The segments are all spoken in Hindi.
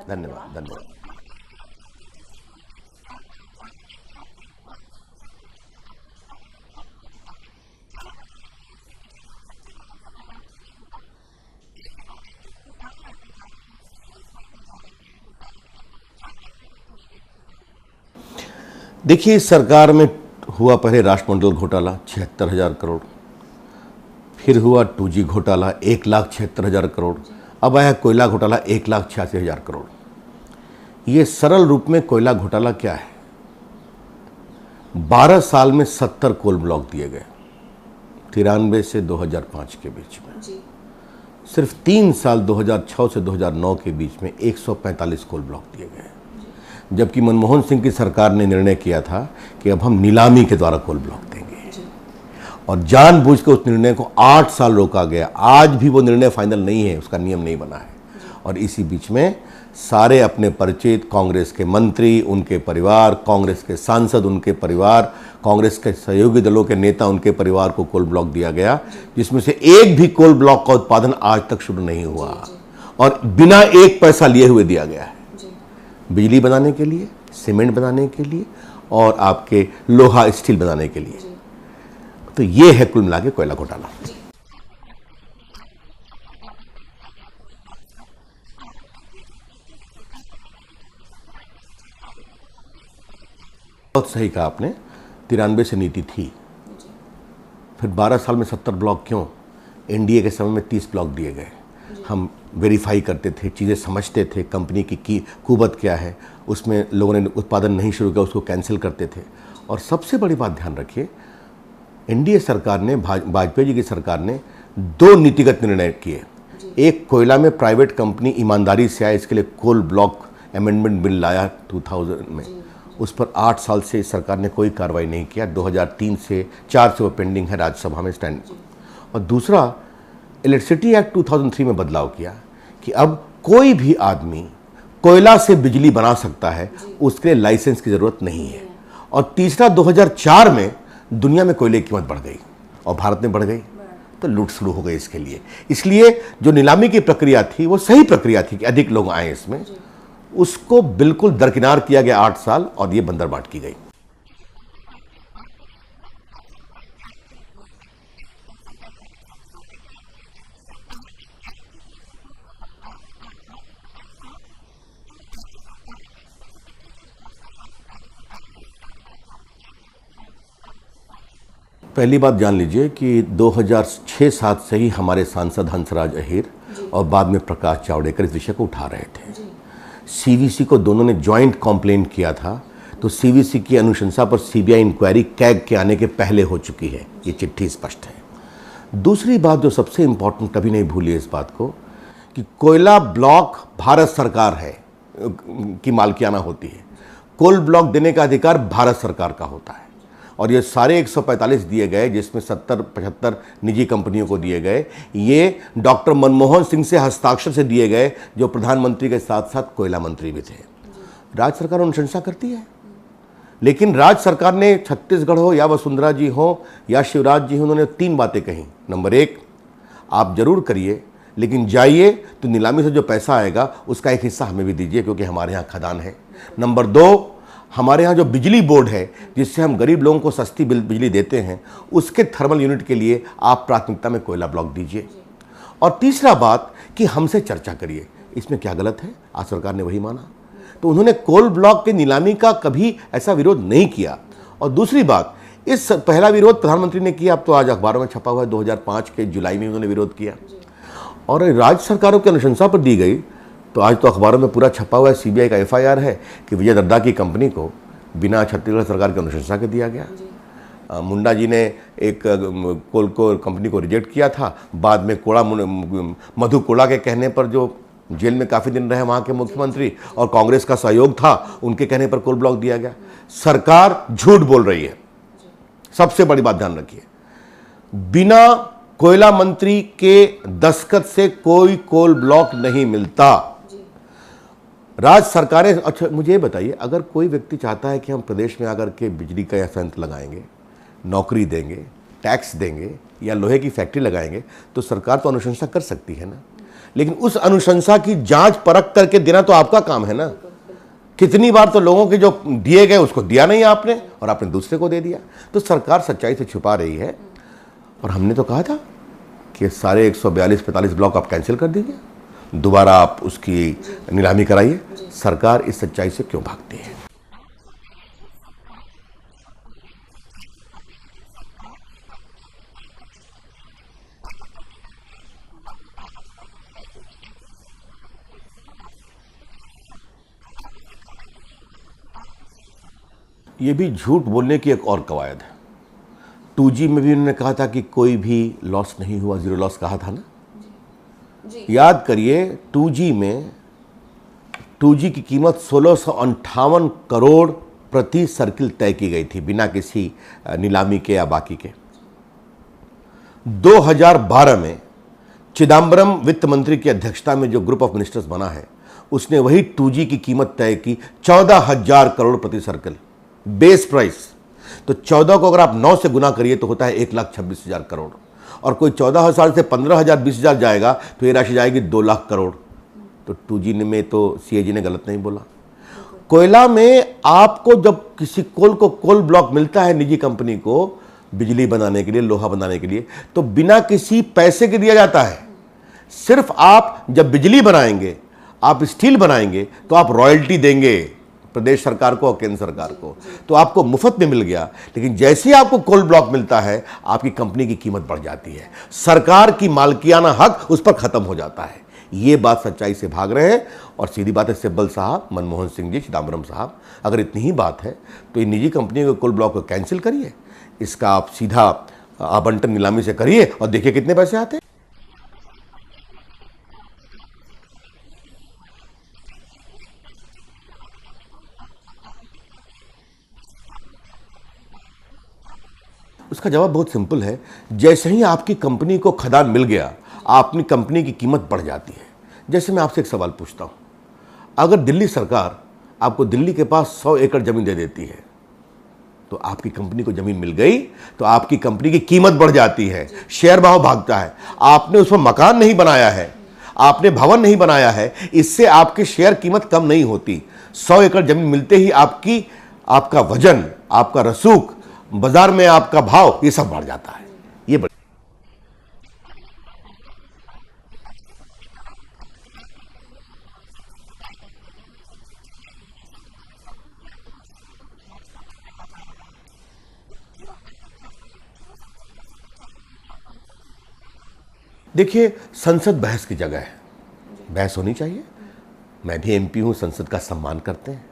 धन्यवाद धन्यवाद। देखिए, इस सरकार में हुआ पहले राष्ट्रमंडल घोटाला 76,000 करोड़, फिर हुआ 2G घोटाला 1,76,000 करोड़, अब आया कोयला घोटाला 1,86,000 करोड़। ये सरल रूप में कोयला घोटाला क्या है? 12 साल में 70 कोल ब्लॉक दिए गए, 93 से 2005 के बीच में जी। सिर्फ 3 साल 2006 से 2009 के बीच में 145 कोल ब्लॉक दिए गए, जबकि मनमोहन सिंह की सरकार ने निर्णय किया था कि अब हम नीलामी के द्वारा कोल ब्लॉक देंगे और जानबूझ के उस निर्णय को 8 साल रोका गया। आज भी वो निर्णय फाइनल नहीं है, उसका नियम नहीं बना है। और इसी बीच में सारे अपने परिचित कांग्रेस के मंत्री, उनके परिवार, कांग्रेस के सांसद, उनके परिवार, कांग्रेस के सहयोगी दलों के नेता, उनके परिवार को कोल ब्लॉक दिया गया, जिसमें से एक भी कोल ब्लॉक का उत्पादन आज तक शुरू नहीं हुआ और बिना एक पैसा लिए हुए दिया गया है। बिजली बनाने के लिए, सीमेंट बनाने के लिए और आपके लोहा स्टील बनाने के लिए। तो ये है कुल मिला के कोयला घोटाला। बहुत सही कहा आपने, 93 से नीति थी, फिर 12 साल में 70 ब्लॉक क्यों? एनडीए के समय में 30 ब्लॉक दिए गए। हम वेरीफाई करते थे, चीज़ें समझते थे, कंपनी की कुवत क्या है, उसमें लोगों ने उत्पादन नहीं शुरू किया, उसको कैंसिल करते थे। और सबसे बड़ी बात ध्यान रखिए, एनडीए सरकार ने, वाजपेयी जी की सरकार ने 2 नीतिगत निर्णय किए। एक, कोयला में प्राइवेट कंपनी ईमानदारी से आए, इसके लिए कोल ब्लॉक अमेंडमेंट बिल लाया 2000 में, उस पर 8 साल से सरकार ने कोई कार्रवाई नहीं किया। 2003 से 4 से वो पेंडिंग है, राज्यसभा में स्टैंड। और दूसरा, इलेक्ट्रिसिटी एक्ट 2003 में बदलाव किया कि अब कोई भी आदमी कोयला से बिजली बना सकता है, उसके लिए लाइसेंस की ज़रूरत नहीं है। और तीसरा, 2004 में दुनिया में कोयले की कीमत बढ़ गई और भारत में बढ़ गई, तो लूट शुरू हो गई इसके लिए। इसलिए जो नीलामी की प्रक्रिया थी वो सही प्रक्रिया थी कि अधिक लोग आए इसमें, उसको बिल्कुल दरकिनार किया गया 8 साल और ये बंदरबाट की गई। पहली बात जान लीजिए कि 2006-07 से ही हमारे सांसद हंसराज अहीर और बाद में प्रकाश जावड़ेकर इस विषय को उठा रहे थे। सीवीसी को दोनों ने ज्वाइंट कंप्लेंट किया था, तो सीवीसी की अनुशंसा पर सीबीआई इंक्वायरी कैग के आने के पहले हो चुकी है, ये चिट्ठी स्पष्ट है। दूसरी बात जो सबसे इंपॉर्टेंट, कभी नहीं भूलिए इस बात को, कि कोयला ब्लॉक भारत सरकार है की मालकियाना होती है, कोल ब्लॉक देने का अधिकार भारत सरकार का होता है। और ये सारे 145 दिए गए, जिसमें 70-75 निजी कंपनियों को दिए गए, ये डॉक्टर मनमोहन सिंह से हस्ताक्षर से दिए गए, जो प्रधानमंत्री के साथ साथ कोयला मंत्री भी थे। राज्य सरकार अनुशंसा करती है, लेकिन राज्य सरकार ने, छत्तीसगढ़ हो या वसुंधरा जी हो या शिवराज जी हो, उन्होंने 3 बातें कही। नंबर 1, आप जरूर करिए, लेकिन जाइए तो नीलामी से जो पैसा आएगा उसका एक हिस्सा हमें भी दीजिए, क्योंकि हमारे यहाँ खदान है। नंबर 2, हमारे यहाँ जो बिजली बोर्ड है, जिससे हम गरीब लोगों को सस्ती बिजली देते हैं, उसके थर्मल यूनिट के लिए आप प्राथमिकता में कोयला ब्लॉक दीजिए। और तीसरा बात कि हमसे चर्चा करिए, इसमें क्या गलत है? आज सरकार ने वही माना, तो उन्होंने कोल ब्लॉक के नीलामी का कभी ऐसा विरोध नहीं किया। और दूसरी बात, इस पहला विरोध प्रधानमंत्री ने किया, अब तो आज अखबारों में छपा हुआ है, 2005 के जुलाई में उन्होंने विरोध किया और राज्य सरकारों की अनुशंसा पर दी गई। तो आज तो अखबारों में पूरा छपा हुआ है, सीबीआई का एफआईआर है कि विजय दद्दा की कंपनी को बिना छत्तीसगढ़ सरकार की अनुशंसा के दिया गया। मुंडा जी ने एक कोल को कंपनी को रिजेक्ट किया था, बाद में मधु कोड़ा के कहने पर, जो जेल में काफ़ी दिन रहे वहाँ के मुख्यमंत्री, और कांग्रेस का सहयोग था, उनके कहने पर कोल ब्लॉक दिया गया। सरकार झूठ बोल रही है। सबसे बड़ी बात ध्यान रखिए, बिना कोयला मंत्री के दस्तखत से कोई कोल ब्लॉक नहीं मिलता। राज्य सरकारें, अच्छा मुझे ये बताइए, अगर कोई व्यक्ति चाहता है कि हम प्रदेश में आकर के बिजली का संयंत्र लगाएंगे, नौकरी देंगे, टैक्स देंगे या लोहे की फैक्ट्री लगाएंगे, तो सरकार तो अनुशंसा कर सकती है ना। लेकिन उस अनुशंसा की जांच परख करके देना तो आपका काम है ना। कितनी बार तो लोगों के जो दिए गए उसको दिया नहीं आपने, और आपने दूसरे को दे दिया। तो सरकार सच्चाई से छुपा रही है। और हमने तो कहा था कि सारे 142-45 ब्लॉक आप कैंसिल कर दीजिए, दोबारा आप उसकी नीलामी कराइए। सरकार इस सच्चाई से क्यों भागती है? ये भी झूठ बोलने की एक और कवायद है। 2G में भी उन्होंने कहा था कि कोई भी लॉस नहीं हुआ, जीरो लॉस कहा था ना जी। याद करिए 2G में 2G की कीमत 1658 करोड़ प्रति सर्किल तय की गई थी बिना किसी नीलामी के या बाकी के। 2012 में चिदम्बरम वित्त मंत्री की अध्यक्षता में जो ग्रुप ऑफ मिनिस्टर्स बना है, उसने वही 2G की कीमत तय की 14,000 करोड़ प्रति सर्किल बेस प्राइस। तो 14 को अगर आप 9 से गुना करिए तो होता है 1,26,000 करोड़, और कोई 14,000 से 15,000 20,000 जाएगा तो ये राशि जाएगी 2 लाख करोड़। तो 2G में तो CAG ने गलत नहीं बोला। कोयला में आपको जब किसी कोल को कोल ब्लॉक मिलता है निजी कंपनी को बिजली बनाने के लिए, लोहा बनाने के लिए, तो बिना किसी पैसे के दिया जाता है। सिर्फ आप जब बिजली बनाएंगे, आप स्टील बनाएंगे, तो आप रॉयल्टी देंगे प्रदेश सरकार को और केंद्र सरकार को, तो आपको मुफ्त में मिल गया। लेकिन जैसे ही आपको कोल ब्लॉक मिलता है, आपकी कंपनी की कीमत बढ़ जाती है, सरकार की मालकियाना हक उस पर खत्म हो जाता है। ये बात सच्चाई से भाग रहे हैं। और सीधी बात है, सिब्बल साहब, मनमोहन सिंह जी, चिदम्बरम साहब, अगर इतनी ही बात है तो ये निजी कंपनियों के कोल ब्लॉक को कैंसिल करिए, इसका आप सीधा आवंटन नीलामी से करिए और देखिए कितने पैसे आते हैं। उसका जवाब बहुत सिंपल है। जैसे ही आपकी कंपनी को खदान मिल गया, अपनी कंपनी की कीमत बढ़ जाती है। जैसे मैं आपसे एक सवाल पूछता हूं, अगर दिल्ली सरकार आपको दिल्ली के पास 100 एकड़ जमीन दे देती है, तो आपकी कंपनी को जमीन मिल गई तो आपकी कंपनी की कीमत बढ़ जाती है, शेयर भाव भागता है। आपने उस पर मकान नहीं बनाया है, आपने भवन नहीं बनाया है, इससे आपकी शेयर कीमत कम नहीं होती। 100 एकड़ जमीन मिलते ही आपका वजन, आपका रसूख, बाजार में आपका भाव, ये सब बढ़ जाता है। ये देखिए, संसद बहस की जगह है, बहस होनी चाहिए। मैं भी MP हूं, संसद का सम्मान करते हैं,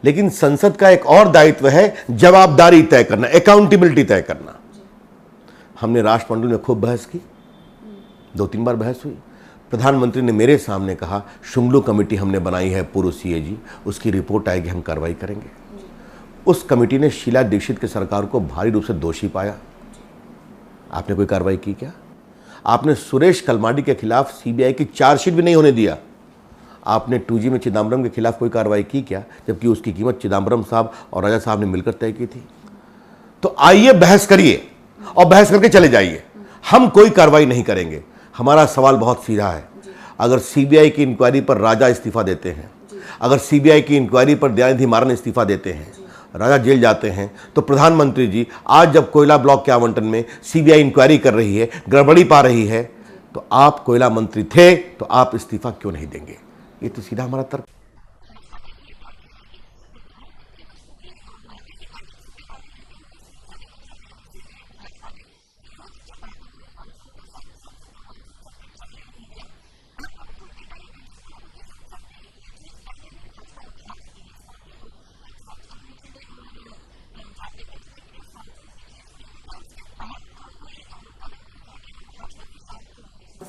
लेकिन संसद का एक और दायित्व है जवाबदारी तय करना, अकाउंटेबिलिटी तय करना। हमने राष्ट्रमंडल में खूब बहस की, 2-3 बार बहस हुई। प्रधानमंत्री ने मेरे सामने कहा, शुंगलू कमेटी हमने बनाई है, पूर्व CAG, उसकी रिपोर्ट आएगी, हम कार्रवाई करेंगे। उस कमेटी ने शीला दीक्षित की सरकार को भारी रूप से दोषी पाया। आपने कोई कार्रवाई की क्या? आपने सुरेश कलमाडी के खिलाफ CBI की चार्जशीट भी नहीं होने दिया। आपने 2G में चिदम्बरम के खिलाफ कोई कार्रवाई की क्या, जबकि उसकी कीमत चिदम्बरम साहब और राजा साहब ने मिलकर तय की थी? तो आइए बहस करिए और बहस करके चले जाइए। हम कोई कार्रवाई नहीं करेंगे। हमारा सवाल बहुत सीधा है। अगर CBI की इंक्वायरी पर राजा इस्तीफा देते हैं, अगर CBI की इंक्वायरी पर दयानिधि मारन इस्तीफा देते हैं, राजा जेल जाते हैं, तो प्रधानमंत्री जी आज जब कोयला ब्लॉक के आवंटन में CBI इंक्वायरी कर रही है, गड़बड़ी पा रही है, तो आप कोयला मंत्री थे तो आप इस्तीफा क्यों नहीं देंगे? ये तो सीधा हमारा तर्क।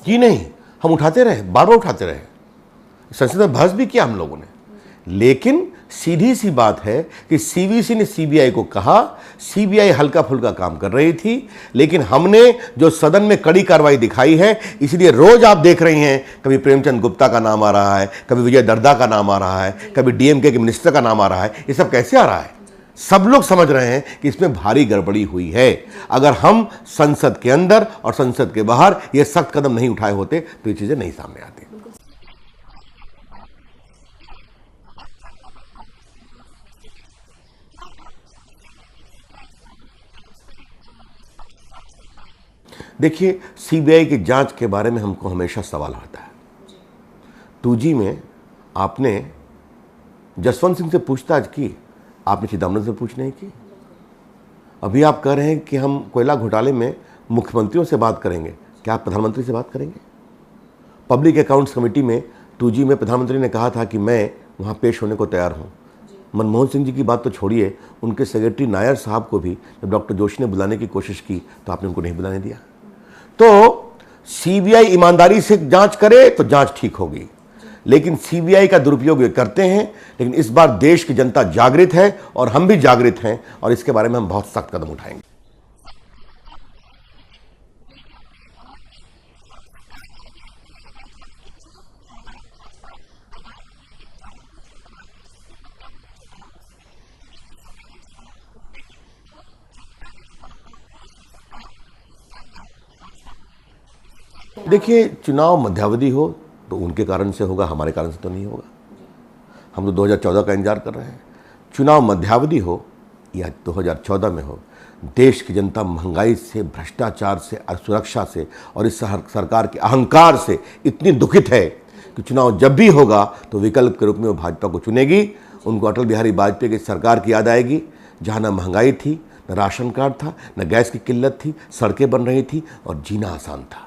जी नहीं, हम उठाते रहे, बार बार उठाते रहे, संसद में बहस भी किया हम लोगों ने। लेकिन सीधी सी बात है कि CVC ने CBI को कहा, CBI हल्का फुल्का काम कर रही थी, लेकिन हमने जो सदन में कड़ी कार्रवाई दिखाई है, इसलिए रोज आप देख रही हैं, कभी प्रेमचंद गुप्ता का नाम आ रहा है, कभी विजय दर्दा का नाम आ रहा है, कभी DMK के मिनिस्टर का नाम आ रहा है। ये सब कैसे आ रहा है? सब लोग समझ रहे हैं कि इसमें भारी गड़बड़ी हुई है। अगर हम संसद के अंदर और संसद के बाहर ये सख्त कदम नहीं उठाए होते तो ये चीजें नहीं सामने आती। देखिए, सीबीआई की जांच के बारे में हमको हमेशा सवाल आता है। 2G में आपने जसवंत सिंह से पूछताछ की, आपने चिदम्बरम से पूछ नहीं की। अभी आप कह रहे हैं कि हम कोयला घोटाले में मुख्यमंत्रियों से बात करेंगे, क्या आप प्रधानमंत्री से बात करेंगे? पब्लिक अकाउंट्स कमेटी में 2G में प्रधानमंत्री ने कहा था कि मैं वहाँ पेश होने को तैयार हूँ। मनमोहन सिंह जी की बात तो छोड़िए, उनके सेक्रेटरी नायर साहब को भी जब डॉक्टर जोशी ने बुलाने की कोशिश की तो आपने उनको नहीं बुलाने दिया। तो सीबीआई ईमानदारी से जांच करे तो जांच ठीक होगी, लेकिन सीबीआई का दुरुपयोग वे करते हैं। लेकिन इस बार देश की जनता जागृत है और हम भी जागृत हैं और इसके बारे में हम बहुत सख्त कदम उठाएंगे। देखिए, चुनाव मध्यावधि हो तो उनके कारण से होगा, हमारे कारण से तो नहीं होगा। हम तो 2014 का इंतजार कर रहे हैं। चुनाव मध्यावधि हो या 2014 में हो, देश की जनता महंगाई से, भ्रष्टाचार से, असुरक्षा से और इस सरकार के अहंकार से इतनी दुखित है कि चुनाव जब भी होगा तो विकल्प के रूप में वो भाजपा को चुनेगी। उनको अटल बिहारी वाजपेयी की सरकार की याद आएगी, जहाँ न महंगाई थी, न राशन कार्ड था, न गैस की किल्लत थी, सड़कें बन रही थी और जीना आसान था।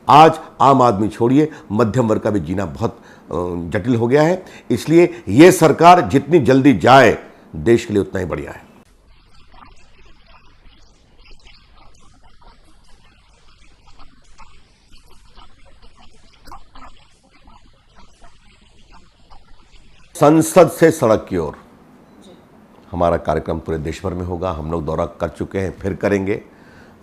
आज आम आदमी छोड़िए, मध्यम वर्ग का भी जीना बहुत जटिल हो गया है। इसलिए ये सरकार जितनी जल्दी जाए देश के लिए उतना ही बढ़िया है। संसद से सड़क की ओर हमारा कार्यक्रम पूरे देश भर में होगा। हम लोग दौरा कर चुके हैं, फिर करेंगे।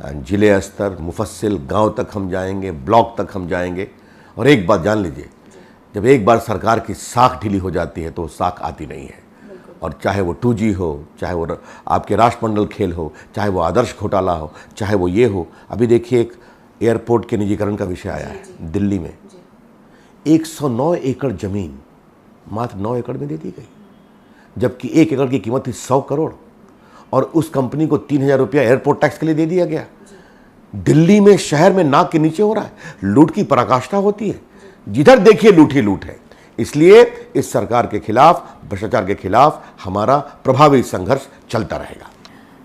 जिले स्तर, मुफस्सिल, गांव तक हम जाएंगे, ब्लॉक तक हम जाएंगे। और एक बात जान लीजिए, जब एक बार सरकार की साख ढीली हो जाती है तो वो साख आती नहीं है। और चाहे वो 2G हो, चाहे वो आपके राष्ट्रमंडल खेल हो, चाहे वो आदर्श घोटाला हो, चाहे वो ये हो। अभी देखिए, एक एयरपोर्ट के निजीकरण का विषय आया है दिल्ली में। 109 एकड़ जमीन मात्र 9 एकड़ में दे दी गई, जबकि 1 एकड़ की कीमत थी 100 करोड़ और उस कंपनी को 3000 रुपया एयरपोर्ट टैक्स के लिए दे दिया गया। दिल्ली में, शहर में नाक के नीचे हो रहा है। लूट की पराकाष्ठा होती है, जिधर देखिए लूट ही लूट है। इसलिए इस सरकार के खिलाफ, भ्रष्टाचार के खिलाफ हमारा प्रभावी संघर्ष चलता रहेगा।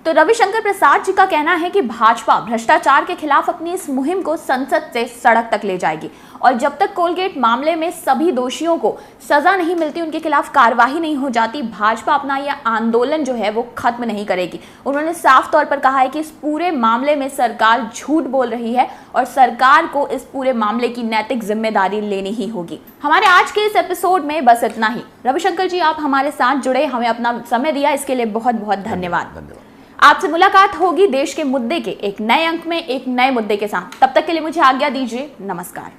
तो रविशंकर प्रसाद जी का कहना है कि भाजपा भ्रष्टाचार के खिलाफ अपनी इस मुहिम को संसद से सड़क तक ले जाएगी और जब तक कोलगेट मामले में सभी दोषियों को सजा नहीं मिलती, उनके खिलाफ कार्रवाई नहीं हो जाती, भाजपा अपना यह आंदोलन जो है वो खत्म नहीं करेगी। उन्होंने साफ तौर पर कहा है कि इस पूरे मामले में सरकार झूठ बोल रही है और सरकार को इस पूरे मामले की नैतिक जिम्मेदारी लेनी ही होगी। हमारे आज के इस एपिसोड में बस इतना ही। रविशंकर जी, आप हमारे साथ जुड़े, हमें अपना समय दिया, इसके लिए बहुत बहुत धन्यवाद। आपसे मुलाकात होगी देश के मुद्दे के एक नए अंक में, एक नए मुद्दे के साथ। तब तक के लिए मुझे आज्ञा दीजिए। नमस्कार।